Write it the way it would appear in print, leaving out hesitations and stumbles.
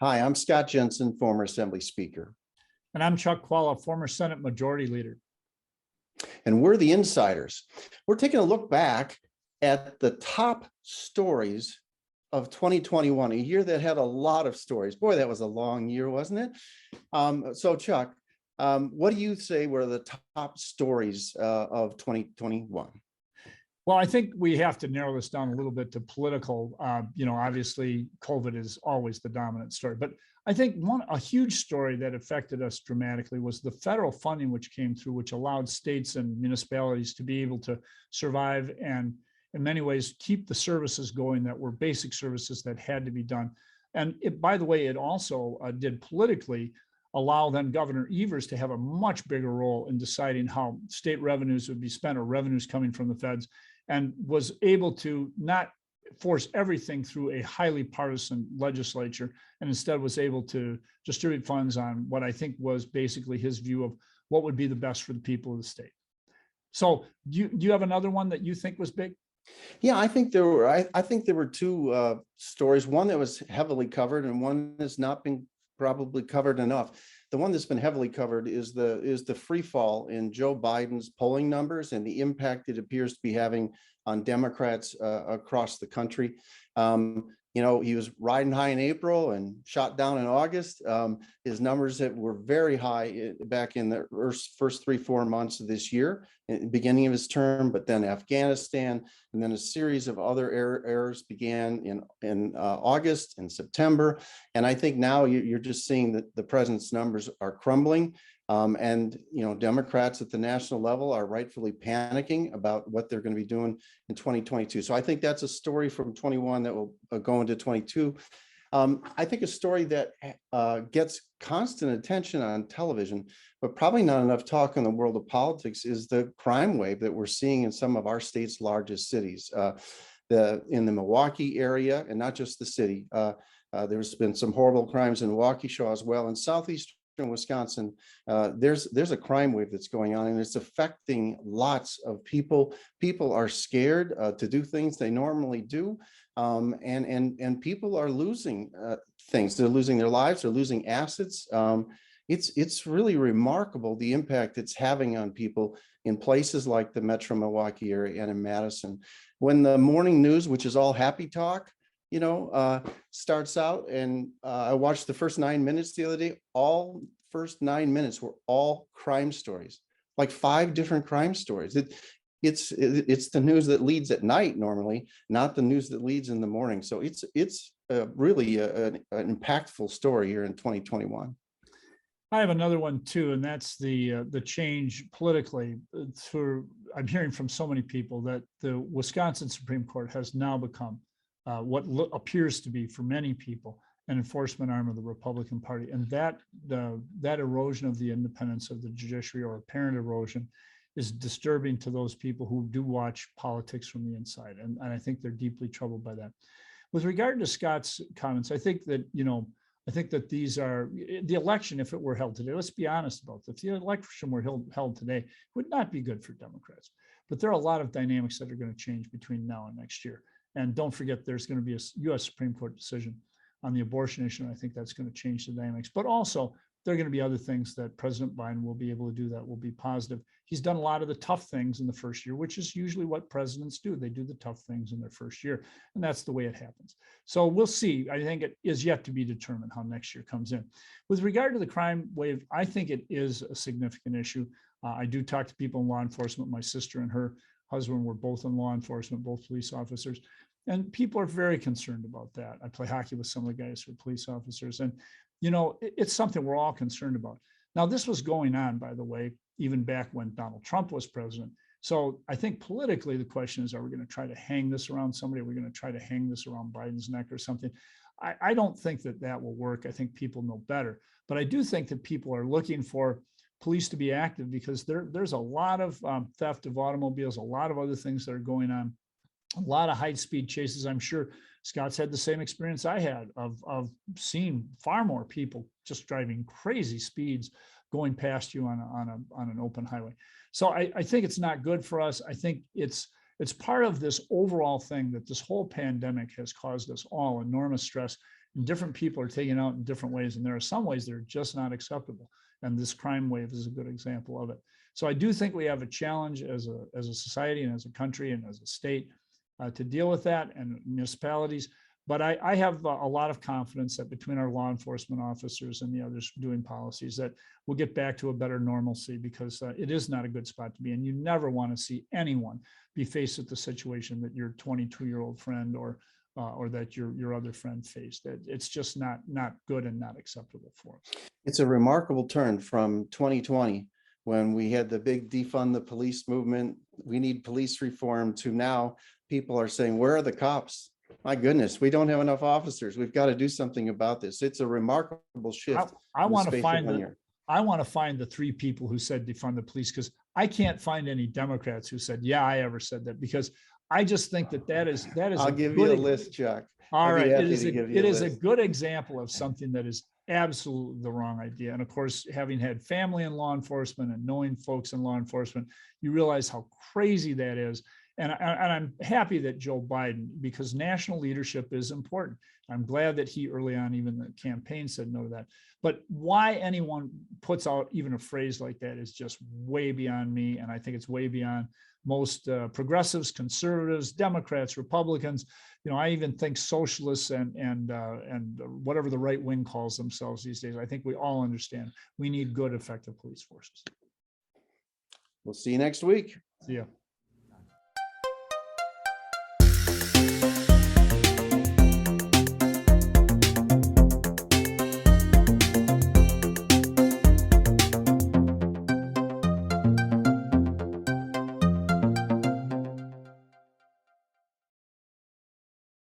Hi, I'm Scott Jensen, former Assembly Speaker. And I'm Chuck Chvala, former Senate Majority Leader. And we're the Insiders. We're taking a look back at the top stories of 2021, a year that had a lot of stories. Boy, that was a long year, wasn't it? So Chuck, what do you say were the top stories of 2021? Well, I think we have to narrow this down a little bit to political. Obviously, COVID is always the dominant story. But I think a huge story that affected us dramatically was the federal funding which came through, which allowed states and municipalities to be able to survive and in many ways keep the services going that were basic services that had to be done. And by the way, it also did politically allow then Governor Evers to have a much bigger role in deciding how state revenues would be spent or revenues coming from the feds, and was able to not force everything through a highly partisan legislature, and instead was able to distribute funds on what I think was basically his view of what would be the best for the people of the state. So do you have another one that you think was big? Yeah, I think there were. I think there were two stories. One that was heavily covered, and one that's not been probably covered enough. The one that's been heavily covered is the free fall in Joe Biden's polling numbers and the impact it appears to be having on Democrats across the country. He was riding high in April and shot down in August. His numbers that were very high back in the first 3-4 months of this year, beginning of his term, but then Afghanistan, and then a series of other errors began in August and September. And I think now you're just seeing that the president's numbers are crumbling. And Democrats at the national level are rightfully panicking about what they're going to be doing in 2022. So I think that's a story from 21 that will go into 22. I think a story that gets constant attention on television, but probably not enough talk in the world of politics, is the crime wave that we're seeing in some of our state's largest cities. In the Milwaukee area, and not just the city. There's been some horrible crimes in Waukesha as well. In southeastern Wisconsin, there's a crime wave that's going on, and it's affecting lots of people. People are scared to do things they normally do, and people are losing things. They're losing their lives. They're losing assets. It's really remarkable the impact it's having on people in places like the Metro Milwaukee area and in Madison. When the morning news, which is all happy talk, starts out, and I watched the first 9 minutes the other day. All first 9 minutes were all crime stories, like 5 different crime stories. It's the news that leads at night normally, not the news that leads in the morning. So it's really an impactful story here in 2021. I have another one too, and that's the change politically. I'm hearing from so many people that the Wisconsin Supreme Court has now become what appears to be, for many people, an enforcement arm of the Republican Party, and that erosion of the independence of the judiciary, or apparent erosion, is disturbing to those people who do watch politics from the inside, and I think they're deeply troubled by that. With regard to Scott's comments, I think that these are the election. If it were held today, let's be honest about this. If the election were held today, it would not be good for Democrats. But there are a lot of dynamics that are going to change between now and next year. And don't forget, there's going to be a U.S. Supreme Court decision on the abortion issue, and I think that's going to change the dynamics. But also, there are going to be other things that President Biden will be able to do that will be positive. He's done a lot of the tough things in the first year, which is usually what presidents do. They do the tough things in their first year, and that's the way it happens. So we'll see. I think it is yet to be determined how next year comes in. With regard to the crime wave, I think it is a significant issue. I do talk to people in law enforcement. My sister and her husband were both in law enforcement, both police officers. And people are very concerned about that. I play hockey with some of the guys who are police officers. And, it's something we're all concerned about. Now, this was going on, by the way, even back when Donald Trump was president. So I think politically, the question is, are we going to try to hang this around somebody? Are we going to try to hang this around Biden's neck or something? I don't think that will work. I think people know better. But I do think that people are looking for police to be active, because there's a lot of theft of automobiles, a lot of other things that are going on. A lot of high-speed chases. I'm sure Scott's had the same experience I had of seeing far more people just driving crazy speeds going past you on an open highway. So I think it's not good for us. I think it's it's part of this overall thing that this whole pandemic has caused us all enormous stress, and different people are taking out in different ways. And there are some ways that are just not acceptable. And this crime wave is a good example of it. So I do think we have a challenge as a society and as a country and as a state to deal with that, and municipalities. But I have a lot of confidence that between our law enforcement officers and the others doing policies, that we'll get back to a better normalcy, because it is not a good spot to be. And you never want to see anyone be faced with the situation that your 22-year-old friend or that your other friend faced. It's just not good and not acceptable for us. It's a remarkable turn from 2020, when we had the big defund the police movement, we need police reform, to now people are saying, where are the cops? My goodness, we don't have enough officers. We've got to do something about this. It's a remarkable shift. I want to find the three people who said defund the police, because I can't find any Democrats who said, yeah, I ever said that, because I just think that is. I'll give you a list, Chuck. All right, it is a good example of something that is absolutely the wrong idea. And of course, having had family in law enforcement and knowing folks in law enforcement, you realize how crazy that is. And I'm happy that Joe Biden, because national leadership is important. I'm glad that he early on, even the campaign, said no to that. But why anyone puts out even a phrase like that is just way beyond me. And I think it's way beyond most progressives, conservatives, Democrats, Republicans. You know, I even think socialists and whatever the right wing calls themselves these days. I think we all understand we need good, effective police forces. We'll see you next week. See ya.